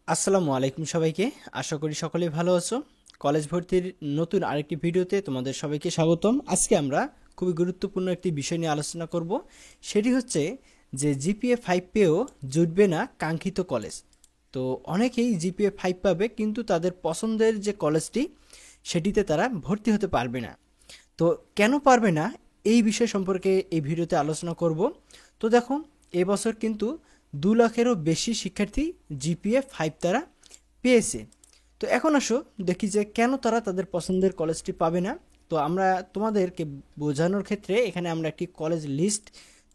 আসসালামু আলাইকুম সবাইকে। আশা করি সকলেই ভালো আছো। কলেজ ভর্তির নতুন আরেকটি ভিডিওতে তোমাদের সবাইকে স্বাগতম। আজকে আমরা খুবই গুরুত্বপূর্ণ একটি বিষয় নিয়ে আলোচনা করব। সেটি হচ্ছে যে জিপিএ 5 পেয়েও জুটবে না কাঙ্ক্ষিত কলেজ। তো অনেকেই জিপিএ 5 পাবে, কিন্তু তাদের পছন্দের যে কলেজটি সেটিতে তারা ভর্তি হতে পারবে না। তো কেন পারবে না, এই বিষয় সম্পর্কে এই ভিডিওতে আলোচনা করব। তো দেখো, এবছর কিন্তু 2 লাখেরও বেশি শিক্ষার্থী জিপিএ 5 তারা পেয়েছে। তো এখন আসো দেখি যে কেন তারা তাদের পছন্দের কলেজটি পাবে না। তো আমরা তোমাদেরকে বোঝানোর ক্ষেত্রে এখানে আমরা একটি কলেজ লিস্ট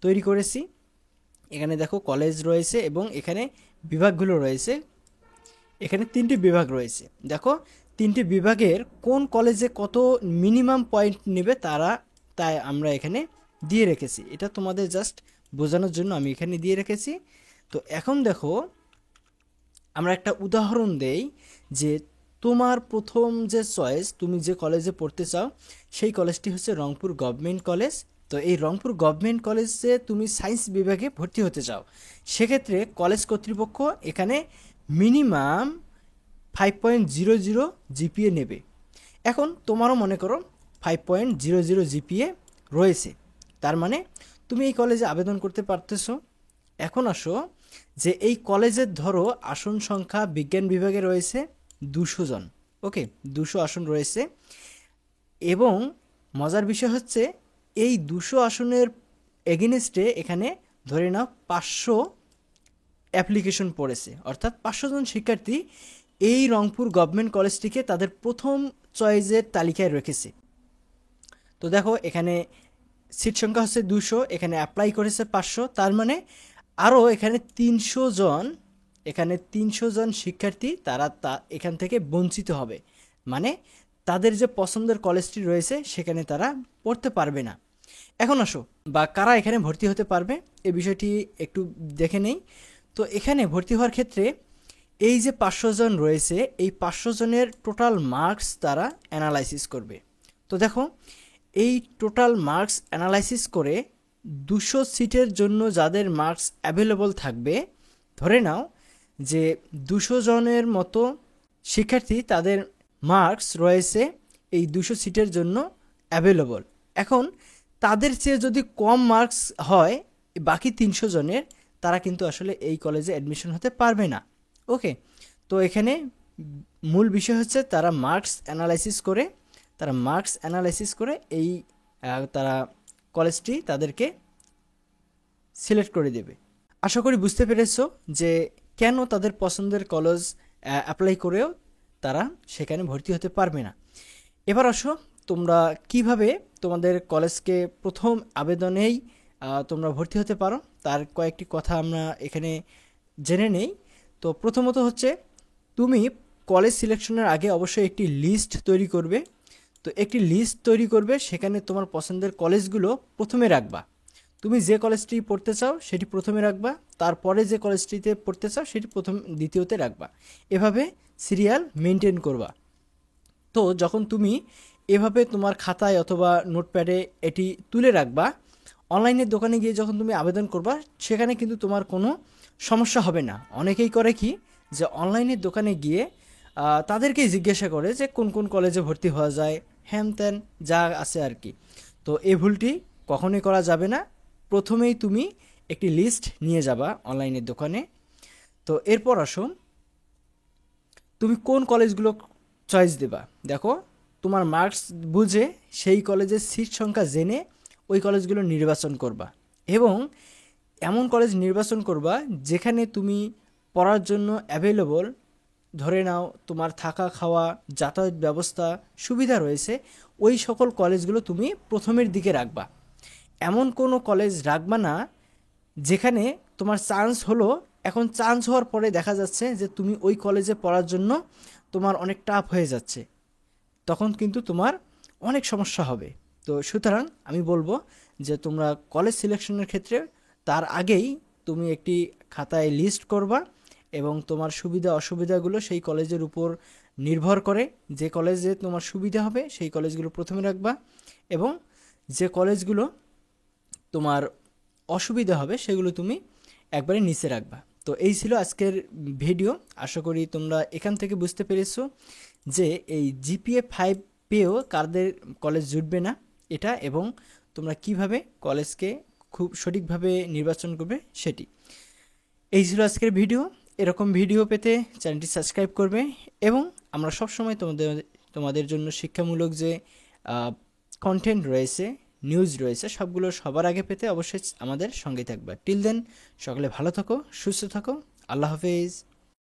তৈরি করেছি। এখানে দেখো কলেজ রয়েছে এবং এখানে বিভাগগুলো রয়েছে। এখানে 3টি বিভাগ রয়েছে। দেখো, 3টি বিভাগের কোন কলেজে কত মিনিমাম পয়েন্ট নেবে তাই আমরা এখানে দিয়ে রেখেছি। এটা তোমাদের জাস্ট বোঝানোর জন্য আমি এখানে দিয়ে রেখেছি। তো এখন দেখো, আমরা একটা উদাহরণ দেই যে তোমার প্রথম যে চয়েস, তুমি যে কলেজে পড়তে চাও সেই কলেজটি হচ্ছে রংপুর গভর্নমেন্ট কলেজ। তো এই রংপুর গভর্নমেন্ট কলেজে তুমি সায়েন্স বিভাগে ভর্তি হতে চাও। সেক্ষেত্রে কলেজ কর্তৃপক্ষ এখানে মিনিমাম 5.00 জিপিএ নেবে। এখন তোমারও মনে করো 5.00 জিপিএ রয়েছে, তার মানে তুমি এই কলেজে আবেদন করতে পারতেছো। এখন আসো যে এই কলেজের ধরো আসন সংখ্যা বিজ্ঞান বিভাগে রয়েছে 200 জন। ওকে, 200 আসন রয়েছে। এবং মজার বিষয় হচ্ছে এই 200 আসনের এগেনস্টে এখানে ধরে নাও 500 অ্যাপ্লিকেশন পড়েছে, অর্থাৎ 500 জন শিক্ষার্থী এই রংপুর গভর্নমেন্ট কলেজটিকে তাদের প্রথম চয়েসের তালিকায় রেখেছে। তো দেখো, এখানে সিট সংখ্যা হচ্ছে 200, এখানে অ্যাপ্লাই করেছে 500, তার মানে আরও এখানে 300 জন শিক্ষার্থী তারা এখান থেকে বঞ্চিত হবে। মানে তাদের যে পছন্দের কলেজটি রয়েছে সেখানে তারা পড়তে পারবে না। এখন আসো, বা কারা এখানে ভর্তি হতে পারবে এই বিষয়টি একটু দেখে নেই। তো এখানে ভর্তি হওয়ার ক্ষেত্রে এই যে 500 জন রয়েছে, এই 500 জনের টোটাল মার্কস তারা অ্যানালাইসিস করবে। তো দেখো, এই টোটাল মার্কস অ্যানালাইসিস করে 200 সিটের জন্য যাদের মার্কস অ্যাভেলেবল থাকবে, ধরে নাও যে 200 জনের মতো শিক্ষার্থী তাদের মার্কস রয়েছে এই 200 সিটের জন্য অ্যাভেলেবল। এখন তাদের চেয়ে যদি কম মার্কস হয় বাকি 300 জনের, তারা কিন্তু আসলে এই কলেজে অ্যাডমিশন হতে পারবে না। ওকে, তো এখানে মূল বিষয় হচ্ছে তারা মার্কস অ্যানালাইসিস করে এই তারা কলেজটি তাদেরকে সিলেক্ট করে দেবে। আশা করি বুঝতে পেরেছো যে কেন তাদের পছন্দের কলেজ অ্যাপ্লাই করেও তারা সেখানে ভর্তি হতে পারবে না। এবার আসো, তোমরা কিভাবে তোমাদের কলেজকে প্রথম আবেদনেই তোমরা ভর্তি হতে পারো তার কয়েকটি কথা আমরা এখানে জেনে নেই। তো প্রথমত হচ্ছে, তুমি কলেজ সিলেকশনের আগে অবশ্যই একটি লিস্ট তৈরি করবে। তো একটি লিস্ট তৈরি করবে, সেখানে তোমার পছন্দের কলেজগুলো প্রথমে রাখবা। তুমি যে কলেজটি পড়তে চাও সেটি প্রথমে রাখবা, তারপরে যে কলেজটিতে পড়তে চাও সেটি দ্বিতীয়তে রাখবা। এভাবে সিরিয়াল মেনটেন করবা। তো যখন তুমি এভাবে তোমার খাতায় অথবা নোটপ্যাডে এটি তুলে রাখবা, অনলাইনের দোকানে গিয়ে যখন তুমি আবেদন করবা সেখানে কিন্তু তোমার কোনো সমস্যা হবে না। অনেকেই করে কি, যে অনলাইনের দোকানে গিয়ে তাদেরকেই জিজ্ঞাসা করে যে কোন কোন কলেজে ভর্তি হওয়া যায়, হ্যান ত্যান যা আছে আর কি। তো এই ভুলটি কখনোই করা যাবে না। প্রথমেই তুমি একটি লিস্ট নিয়ে যাবা অনলাইনের দোকানে। তো এরপর আসো, তুমি কোন কলেজগুলো চয়েস দেবা। দেখো, তোমার মার্কস বুঝে সেই কলেজের সিট সংখ্যা জেনে ওই কলেজগুলো নির্বাচন করবা। এবং এমন কলেজ নির্বাচন করবা যেখানে তুমি পড়ার জন্য অ্যাভেলেবল, ধরে নাও তোমার থাকা খাওয়া যাতায়াত ব্যবস্থা সুবিধা রয়েছে, ওই সকল কলেজগুলো তুমি প্রথমের দিকে রাখবা। এমন কোনো কলেজ রাখবা না যেখানে তোমার চান্স হলো, এখন চান্স হওয়ার পরে দেখা যাচ্ছে যে তুমি ওই কলেজে পড়ার জন্য তোমার অনেক টাফ হয়ে যাচ্ছে, তখন কিন্তু তোমার অনেক সমস্যা হবে। তো সুতরাং আমি বলবো যে তোমরা কলেজ সিলেকশনের ক্ষেত্রে তার আগেই তুমি একটি খাতায় লিস্ট করবা এবং তোমার সুবিধা অসুবিধাগুলো সেই কলেজের উপর নির্ভর করে যে কলেজে তোমার সুবিধা হবে সেই কলেজগুলো প্রথমে রাখবা, এবং যে কলেজগুলো তোমার অসুবিধা হবে সেগুলো তুমি একবারে নিচে রাখবা। তো এই ছিল আজকের ভিডিও। আশা করি তোমরা এখান থেকে বুঝতে পেরেছো যে এই জিপিএ 5 পেয়েও কাদের কলেজ জুটবে না এটা, এবং তোমরা কিভাবে কলেজকে খুব সঠিকভাবে নির্বাচন করবে সেটি। এই ছিল আজকের ভিডিও। এরকম ভিডিও পেতে চ্যানেলটি সাবস্ক্রাইব করবে, এবং আমরা সবসময় তোমাদের জন্য শিক্ষামূলক যে কন্টেন্ট রয়েছে, নিউজ রয়েছে, সবগুলো সবার আগে পেতে অবশ্যই আমাদের সঙ্গে থাকবে। টিল দেন সকলে ভালো থাকো, সুস্থ থাকো, আল্লাহ হাফেজ।